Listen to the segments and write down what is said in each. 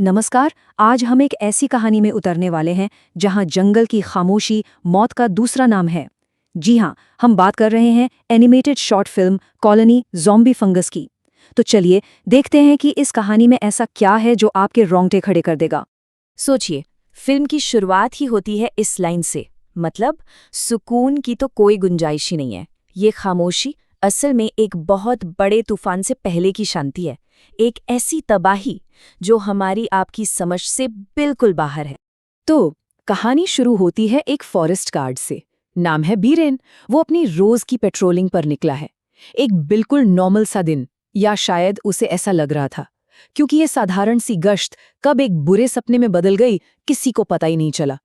नमस्कार। आज हम एक ऐसी कहानी में उतरने वाले हैं जहां जंगल की खामोशी मौत का दूसरा नाम है। जी हां, हम बात कर रहे हैं animated short film colony zombie fungus की। तो चलिए देखते हैं कि इस कहानी में ऐसा क्या है जो आपके रोंगटे खड़े कर देगा। सोचिए, फिल्म की शुरुआत ही होती है इस लाइन से, मतलब सुकून की तो कोई गुंजाइश ही नहीं है। ये खामोशी असल में एक बहुत बड़े तूफान से पहले की शांति है, एक ऐसी तबाही जो हमारी आपकी समझ से बिल्कुल बाहर है। तो कहानी शुरू होती है एक फॉरेस्ट गार्ड से। नाम है बीरेन। वो अपनी रोज की पेट्रोलिंग पर निकला है। एक बिल्कुल नॉर्मल सा दिन, या शायद उसे ऐसा लग रहा था, क्योंकि ये साधारण सी गश्त कब एक बुरे सपने में बदल गई किसी को पता ही नहीं चला।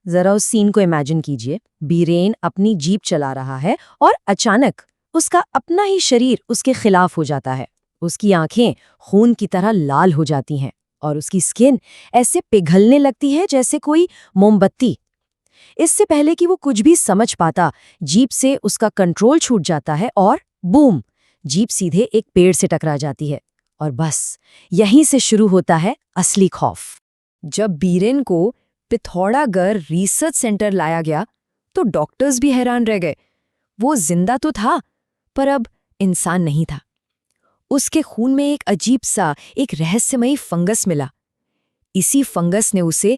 जरा उस सीन को इमेजिन कीजिए। बीरेन अपनी जीप चला रहा है और अचानक उसका अपना ही शरीर उसके खिलाफ हो जाता है। उसकी आंखें खून की तरह लाल हो जाती हैं और उसकी स्किन ऐसे पिघलने लगती है जैसे कोई मोमबत्ती। इससे पहले कि वो कुछ भी समझ पाता, जीप से उसका कंट्रोल छूट जाता है और बूम, जीप सीधे एक पेड़ से टकरा जाती है। और बस यहीं से शुरू होता है असली खौफ। जब बीरेन को पिथौरागढ़ रिसर्च सेंटर लाया गया तो डॉक्टर्स भी हैरान रह गए। वो जिंदा तो था, पर अब इंसान नहीं था। उसके खून में एक अजीब सा, एक रहस्यमयी फंगस मिला। इसी फंगस ने उसे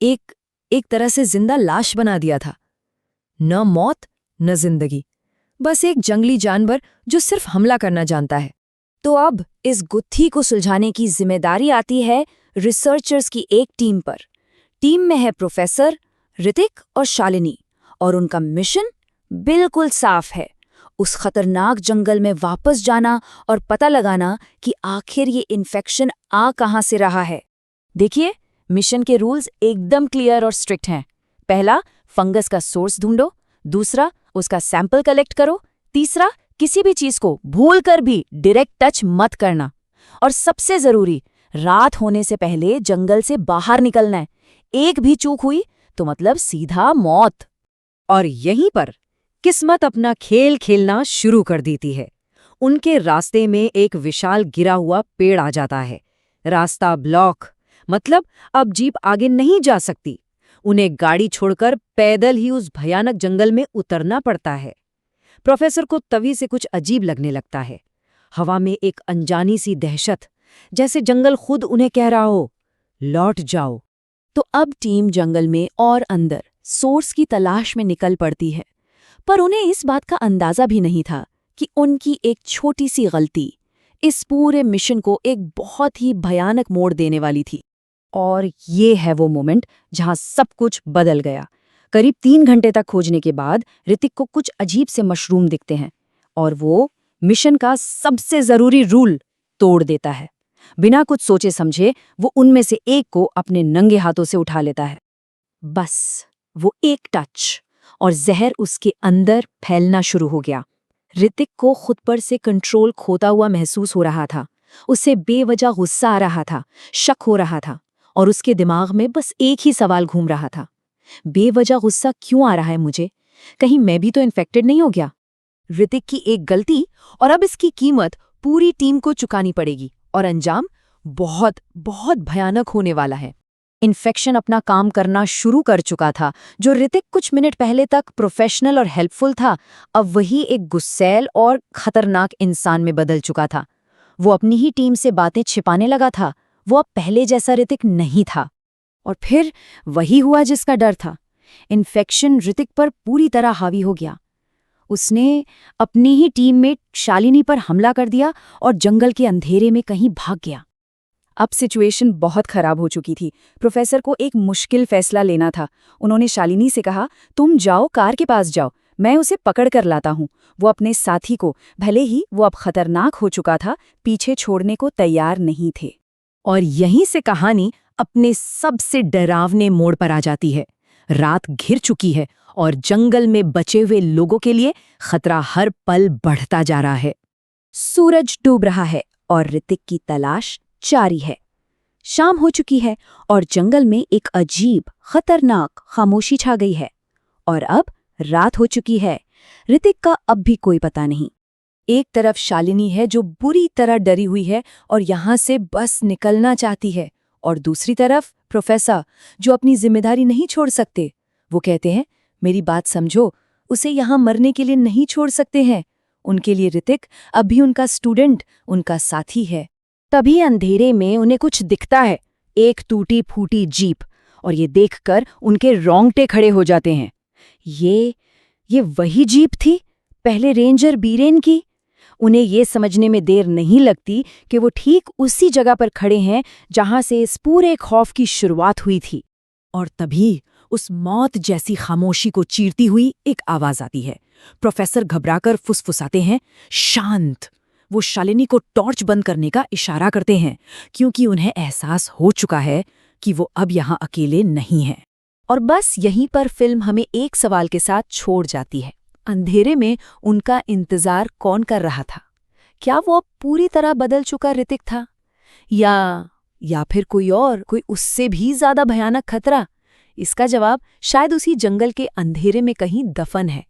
एक तरह से जिंदा लाश बना दिया था। न मौत न जिंदगी, बस एक जंगली जानवर जो सिर्फ हमला करना जानता है। तो अब इस गुत्थी को सुलझाने की जिम्मेदारी आती है रिसर्चर्स की एक टीम पर। टीम में है प्रोफेसर, ऋतिक और शालिनी, और उनका मिशन बिल्कुल साफ है, उस खतरनाक जंगल में वापस जाना और पता लगाना कि आखिर ये इन्फेक्शन आ कहां से रहा है। देखिए, मिशन के रूल्स एकदम क्लियर और स्ट्रिक्ट हैं। पहला, फंगस का सोर्स ढूंढो। दूसरा, उसका सैंपल कलेक्ट करो। तीसरा, किसी भी चीज को भूलकर भी डायरेक्ट टच मत करना। और सबसे जरूरी, रात होने से पहले जंगल से बाहर निकलना है। एक भी चूक हुई तो मतलब सीधा मौत। और यहीं पर किस्मत अपना खेल खेलना शुरू कर देती है। उनके रास्ते में एक विशाल गिरा हुआ पेड़ आ जाता है। रास्ता ब्लॉक, मतलब अब जीप आगे नहीं जा सकती। उन्हें गाड़ी छोड़कर पैदल ही उस भयानक जंगल में उतरना पड़ता है। प्रोफेसर को तभी से कुछ अजीब लगने लगता है। हवा में एक अनजानी सी दहशत, जैसे जंगल खुद उन्हें कह रहा हो, लौट जाओ। तो अब टीम जंगल में और अंदर सोर्स की तलाश में निकल पड़ती है, पर उन्हें इस बात का अंदाजा भी नहीं था कि उनकी एक छोटी सी गलती इस पूरे मिशन को एक बहुत ही भयानक मोड़ देने वाली थी। और ये है वो मोमेंट जहां सब कुछ बदल गया। करीब 3 घंटे तक खोजने के बाद ऋतिक को कुछ अजीब से मशरूम दिखते हैं और वो मिशन का सबसे जरूरी रूल तोड़ देता है। बिना कुछ सोचे समझे वो उनमें से एक को अपने नंगे हाथों से उठा लेता है। बस वो एक टच और जहर उसके अंदर फैलना शुरू हो गया। ऋतिक को खुद पर से कंट्रोल खोता हुआ महसूस हो रहा था। उसे बेवजह गुस्सा आ रहा था, शक हो रहा था, और उसके दिमाग में बस एक ही सवाल घूम रहा था, बेवजह गुस्सा क्यों आ रहा है मुझे? कहीं मैं भी तो इन्फेक्टेड नहीं हो गया? ऋतिक की एक गलती और अब इसकी कीमत पूरी टीम को चुकानी पड़ेगी, और अंजाम बहुत बहुत भयानक होने वाला है। इन्फेक्शन अपना काम करना शुरू कर चुका था। जो ऋतिक कुछ मिनट पहले तक प्रोफेशनल और हेल्पफुल था, अब वही एक गुस्सैल और खतरनाक इंसान में बदल चुका था। वो अपनी ही टीम से बातें छिपाने लगा था। वो अब पहले जैसा ऋतिक नहीं था। और फिर वही हुआ जिसका डर था। इन्फेक्शन ऋतिक पर पूरी तरह हावी हो गया। उसने अपनी ही टीममेट शालिनी पर हमला कर दिया और जंगल के अंधेरे में कहीं भाग गया। अब सिचुएशन बहुत खराब हो चुकी थी। प्रोफेसर को एक मुश्किल फैसला लेना था। उन्होंने शालिनी से कहा, तुम जाओ, कार के पास जाओ, मैं उसे पकड़ कर लाता हूँ। वो अपने साथी को, भले ही वो अब खतरनाक हो चुका था, पीछे छोड़ने को तैयार नहीं थे। और यहीं से कहानी अपने सबसे डरावने मोड़ पर आ जाती है। रात घिर चुकी है और जंगल में बचे हुए लोगों के लिए खतरा हर पल बढ़ता जा रहा है। सूरज डूब रहा है और ऋतिक की तलाश जारी है। शाम हो चुकी है और जंगल में एक अजीब, खतरनाक खामोशी छा गई है। और अब रात हो चुकी है। ऋतिक का अब भी कोई पता नहीं। एक तरफ शालिनी है जो बुरी तरह डरी हुई है और यहाँ से बस निकलना चाहती है, और दूसरी तरफ प्रोफेसर, जो अपनी जिम्मेदारी नहीं छोड़ सकते। वो कहते हैं, मेरी बात समझो, उसे यहाँ मरने के लिए नहीं छोड़ सकते हैं। उनके लिए ऋतिक अब भी उनका स्टूडेंट, उनका साथी है। तभी अंधेरे में उन्हें कुछ दिखता है, एक टूटी फूटी जीप, और ये देखकर उनके रोंगटे खड़े हो जाते हैं। ये वही जीप थी, पहले रेंजर बीरेन की। उन्हें ये समझने में देर नहीं लगती कि वो ठीक उसी जगह पर खड़े हैं जहां से इस पूरे खौफ की शुरुआत हुई थी। और तभी उस मौत जैसी खामोशी को चीरती हुई एक आवाज आती है। प्रोफेसर घबराकर फुसफुसाते हैं, शांत। वो शालिनी को टॉर्च बंद करने का इशारा करते हैं, क्योंकि उन्हें एहसास हो चुका है कि वो अब यहाँ अकेले नहीं हैं। और बस यहीं पर फिल्म हमें एक सवाल के साथ छोड़ जाती है। अंधेरे में उनका इंतजार कौन कर रहा था? क्या वो अब पूरी तरह बदल चुका ऋतिक था, या फिर कोई उससे भी ज्यादा भयानक खतरा? इसका जवाब शायद उसी जंगल के अंधेरे में कहीं दफन है।